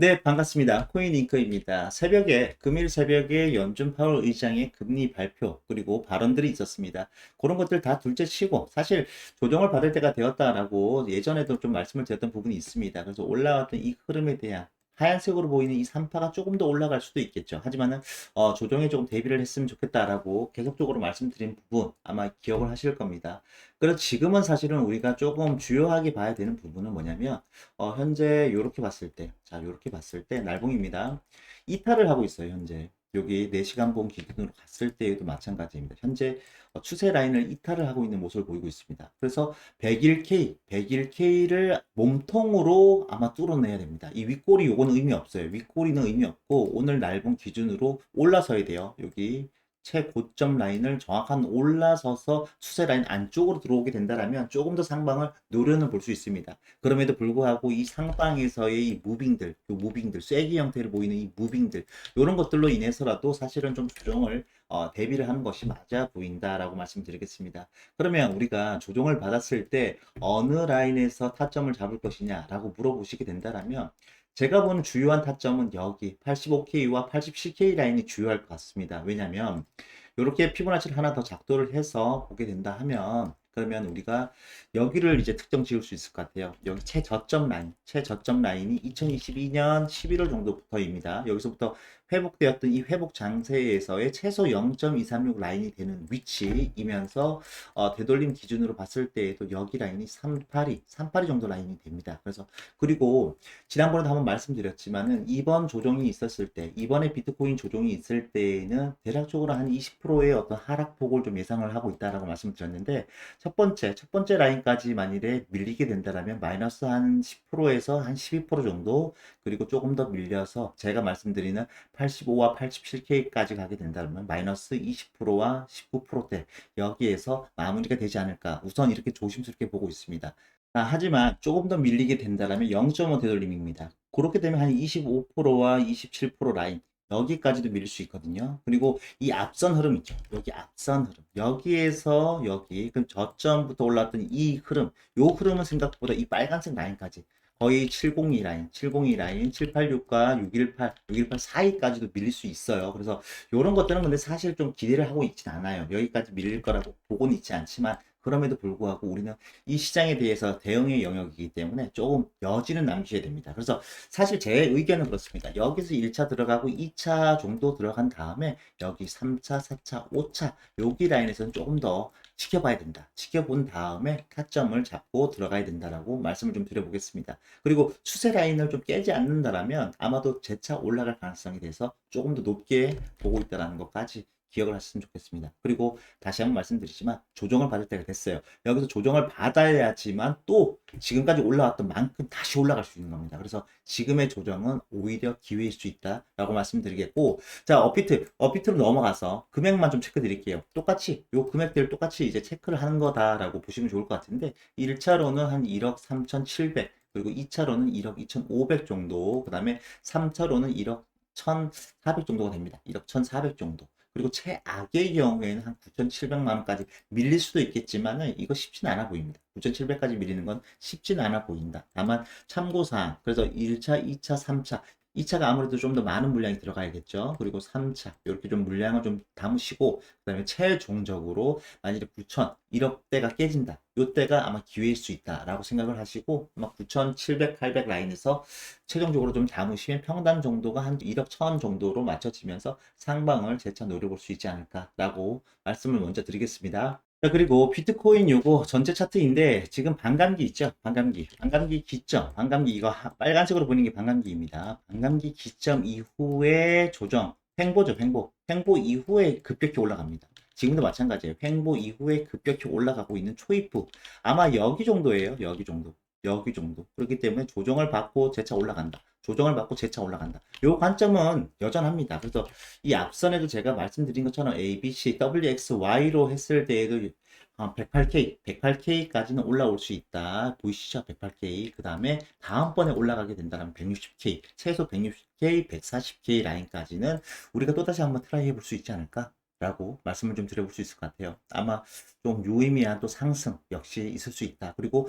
네, 반갑습니다. 코인잉크입니다. 금일 새벽에 연준 파월 의장의 금리 발표, 그리고 발언들이 있었습니다. 그런 것들 다 둘째 치고, 사실 조정을 받을 때가 되었다라고 예전에도 좀 말씀을 드렸던 부분이 있습니다. 그래서 올라왔던 이 흐름에 대한 하얀색으로 보이는 이 3파가 조금 더 올라갈 수도 있겠죠. 하지만은, 조정에 조금 대비를 했으면 좋겠다라고 계속적으로 말씀드린 부분 아마 기억을 하실 겁니다. 그래서 지금은 사실은 우리가 조금 주요하게 봐야 되는 부분은 뭐냐면, 현재 요렇게 봤을 때, 자, 요렇게 봤을 때 날봉입니다. 이탈을 하고 있어요, 현재. 여기 4시간 봉 기준으로 갔을 때에도 마찬가지입니다. 현재 추세 라인을 이탈을 하고 있는 모습을 보이고 있습니다. 그래서 101K를 몸통으로 아마 뚫어내야 됩니다. 이 윗꼬리 요거는 의미 없어요. 윗꼬리는 의미 없고 오늘 날봉 기준으로 올라서야 돼요. 여기 최고점 라인을 정확한 올라서서 추세 라인 안쪽으로 들어오게 된다면 조금 더 상방을 노려는 볼 수 있습니다. 그럼에도 불구하고 이 상방에서의 이 무빙들, 쐐기 형태를 보이는 이 무빙들, 이런 것들로 인해서라도 사실은 좀 조정을 대비를 하는 것이 맞아 보인다라고 말씀드리겠습니다. 그러면 우리가 조정을 받았을 때 어느 라인에서 타점을 잡을 것이냐라고 물어보시게 된다면 제가 보는 주요한 타점은 여기 85K와 87K 라인이 주요할 것 같습니다. 왜냐면 이렇게 피보나치를 하나 더 작도를 해서 보게 된다 하면 그러면 우리가 여기를 이제 특정 지을 수 있을 것 같아요. 여기 최저점 라인이 2022년 11월 정도부터입니다. 여기서부터 회복되었던 이 회복 장세에서의 최소 0.236 라인이 되는 위치이면서 되돌림 기준으로 봤을 때에도 여기 라인이 382 정도 라인이 됩니다. 그래서 그리고 지난번에도 한번 말씀드렸지만은 이번 조정이 있었을 때, 이번에 비트코인 조정이 있을 때에는 대략적으로 한 20%의 어떤 하락폭을 좀 예상을 하고 있다라고 말씀드렸는데 첫 번째 라인까지 만일에 밀리게 된다라면 마이너스 한 10%에서 한 12% 정도 그리고 조금 더 밀려서 제가 말씀드리는 85와 87K까지 가게 된다면 마이너스 20%와 19%대 여기에서 마무리가 되지 않을까 우선 이렇게 조심스럽게 보고 있습니다. 하지만 조금 더 밀리게 된다면 0.5 되돌림입니다. 그렇게 되면 한 25%와 27% 라인 여기까지도 밀릴 수 있거든요. 그리고 이 앞선 흐름 있죠. 여기 앞선 흐름. 여기에서 여기 그럼 저점부터 올라왔던 이 흐름. 요 흐름은 생각보다 이 빨간색 라인까지 거의 702 라인, 702 라인, 786과 618, 618 사이까지도 밀릴 수 있어요. 그래서 이런 것들은 근데 사실 좀 기대를 하고 있진 않아요. 여기까지 밀릴 거라고 보고는 있지 않지만 그럼에도 불구하고 우리는 이 시장에 대해서 대응의 영역이기 때문에 조금 여지는 남기셔야 됩니다. 그래서 사실 제 의견은 그렇습니다. 여기서 1차 들어가고 2차 정도 들어간 다음에 여기 3차, 4차, 5차 여기 라인에서는 조금 더 지켜봐야 된다. 지켜본 다음에 타점을 잡고 들어가야 된다라고 말씀을 좀 드려보겠습니다. 그리고 추세 라인을 좀 깨지 않는다라면 아마도 재차 올라갈 가능성에 대해서 조금 더 높게 보고 있다는 것까지 기억을 하셨으면 좋겠습니다. 그리고 다시 한번 말씀드리지만 조정을 받을 때가 됐어요. 여기서 조정을 받아야지만 또 지금까지 올라왔던 만큼 다시 올라갈 수 있는 겁니다. 그래서 지금의 조정은 오히려 기회일 수 있다라고 말씀드리겠고, 자, 업비트로 넘어가서 금액만 좀 체크 드릴게요. 똑같이 요 금액들 똑같이 이제 체크를 하는 거다라고 보시면 좋을 것 같은데 1차로는 한 1억 3,700 그리고 2차로는 1억 2,500 정도, 그 다음에 3차로는 1억 1,400 정도가 됩니다. 1억 1,400 정도. 그리고 최악의 경우에는 한 9,700만 원까지 밀릴 수도 있겠지만은 이거 쉽진 않아 보입니다. 9,700까지 밀리는 건 쉽진 않아 보인다. 다만 참고사항. 그래서 1차, 2차, 3차. 2차가 아무래도 좀 더 많은 물량이 들어가야겠죠. 그리고 3차 이렇게 좀 물량을 좀 담으시고 그다음에 최종적으로 만일에 9천 1억대가 깨진다. 이때가 아마 기회일 수 있다라고 생각을 하시고 아마 9,700, 800 라인에서 최종적으로 좀 담으시면 평단 정도가 한 1억 1천 정도로 맞춰지면서 상방을 재차 노려볼 수 있지 않을까라고 말씀을 먼저 드리겠습니다. 자, 그리고 비트코인 요거 전체 차트인데 지금 반감기 있죠? 반감기 기점. 반감기 이거 빨간색으로 보이는 게 반감기입니다. 반감기 기점 이후에 조정. 횡보죠, 횡보. 횡보 이후에 급격히 올라갑니다. 지금도 마찬가지예요. 횡보 이후에 급격히 올라가고 있는 초입부. 아마 여기 정도예요. 여기 정도. 여기 정도. 그렇기 때문에 조정을 받고 재차 올라간다. 조정을 받고 재차 올라간다. 요 관점은 여전합니다. 그래서 이 앞선에도 제가 말씀드린 것처럼 A, B, C, W, X, Y로 했을 때에도 108K까지는 올라올 수 있다. 보이시죠? 108K. 그 다음에 다음번에 올라가게 된다면 160K, 최소 160K, 140K 라인까지는 우리가 또다시 한번 트라이 해볼 수 있지 않을까? 라고 말씀을 좀 드려볼 수 있을 것 같아요. 아마 좀 유의미한 또 상승 역시 있을 수 있다. 그리고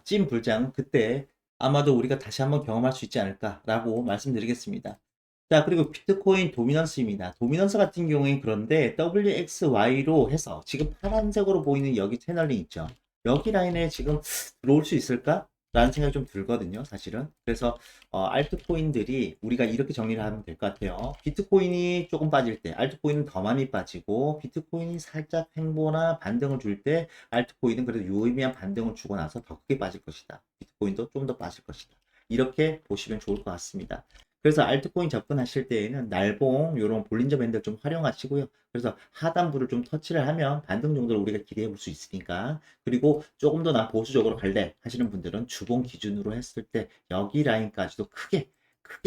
찐 불장은 그때 아마도 우리가 다시 한번 경험할 수 있지 않을까라고 말씀드리겠습니다. 자, 그리고 비트코인 도미넌스입니다. 도미넌스 같은 경우엔 그런데 WXY로 해서 지금 파란색으로 보이는 여기 채널링 있죠. 여기 라인에 지금 들어올 수 있을까? 라는 생각이 좀 들거든요, 사실은. 그래서 알트코인들이 우리가 이렇게 정리를 하면 될 것 같아요. 비트코인이 조금 빠질 때 알트코인은 더 많이 빠지고, 비트코인이 살짝 횡보나 반등을 줄 때 알트코인은 그래도 유의미한 반등을 주고 나서 더 크게 빠질 것이다. 비트코인도 좀 더 빠질 것이다. 이렇게 보시면 좋을 것 같습니다. 그래서 알트코인 접근하실 때에는 날봉 이런 볼린저 밴드를 좀 활용하시고요. 그래서 하단부를 좀 터치를 하면 반등 정도를 우리가 기대해 볼 수 있으니까. 그리고 조금 더 난 보수적으로 갈래 하시는 분들은 주봉 기준으로 했을 때 여기 라인까지도 크게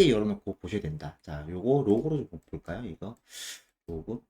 열어놓고 보셔야 된다. 자, 요거 로고로 좀 볼까요? 이거 로고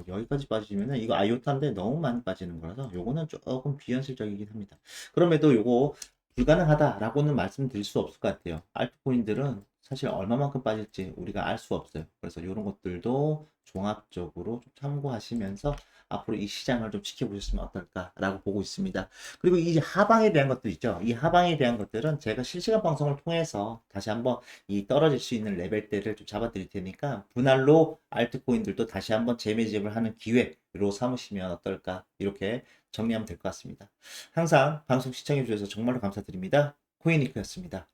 여기까지 빠지면은 이거 아이오타인데 너무 많이 빠지는 거라서 요거는 조금 비현실적이긴 합니다. 그럼에도 요거 불가능하다라고는 말씀드릴 수 없을 것 같아요. 알트코인들은 사실 얼마만큼 빠질지 우리가 알 수 없어요. 그래서 이런 것들도 종합적으로 좀 참고하시면서 앞으로 이 시장을 좀 지켜보셨으면 어떨까라고 보고 있습니다. 그리고 이 하방에 대한 것들 있죠. 이 하방에 대한 것들은 제가 실시간 방송을 통해서 다시 한번 이 떨어질 수 있는 레벨대를 좀 잡아 드릴 테니까 분할로 알트코인들도 다시 한번 재매집을 하는 기회로 삼으시면 어떨까 이렇게 정리하면 될 것 같습니다. 항상 방송 시청해 주셔서 정말로 감사드립니다. 코인리크였습니다.